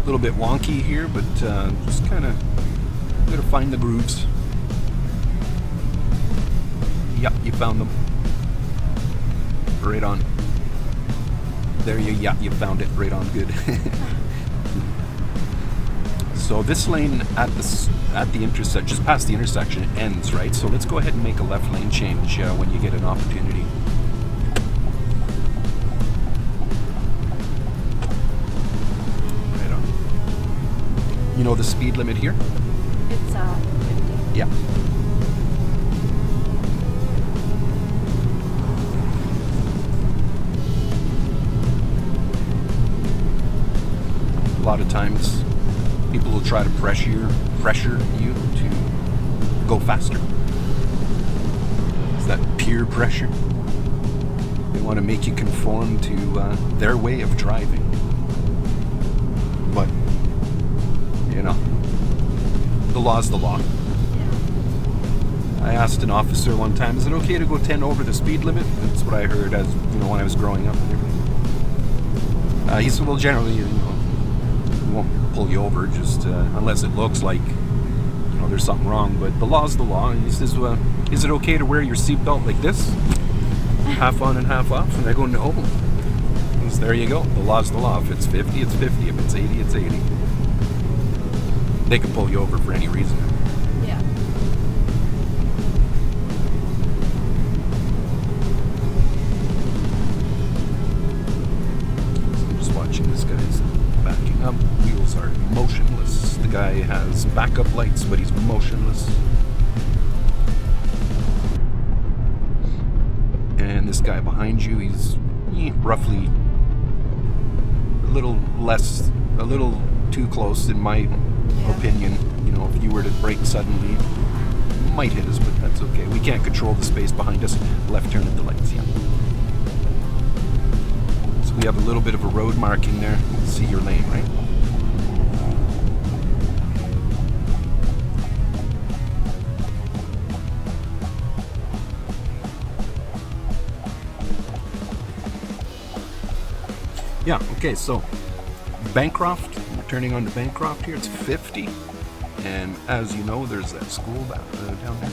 little bit wonky here, but just kind of gotta find the grooves. Yep, you found them. Right on. There you found it. Right on, good. So this lane at the intersection, just past the intersection, it ends, right? So let's go ahead and make a left lane change when you get an opportunity. Right on. You know the speed limit here? It's 50. Yeah. A lot of times people will try to pressure you to go faster. It's that peer pressure. They want to make you conform to their way of driving. But, you know, the law's the law. I asked an officer one time, is it okay to go 10 over the speed limit? That's what I heard as, when I was growing up and everything. He said, well, generally, we won't pull you over just unless it looks like, there's something wrong. But the law's the law. And he says, is it okay to wear your seatbelt like this? Half on and half off? And I go, no. And so there you go. The law's the law. If it's 50, it's 50. If it's 80, it's 80. They can pull you over for any reason. Yeah. I'm just watching this guy's backing up. Wheels are motionless. The guy has backup lights, but he's motionless. And this guy behind you, he's roughly a little too close in my opinion. If you were to brake suddenly, you might hit us, but that's okay. We can't control the space behind us. Left turn at the lights, yeah. So we have a little bit of a road marking there. You can see your lane, right? Yeah, okay, so Bancroft, we're turning on to Bancroft here. It's 50, and as you know, there's that school down there.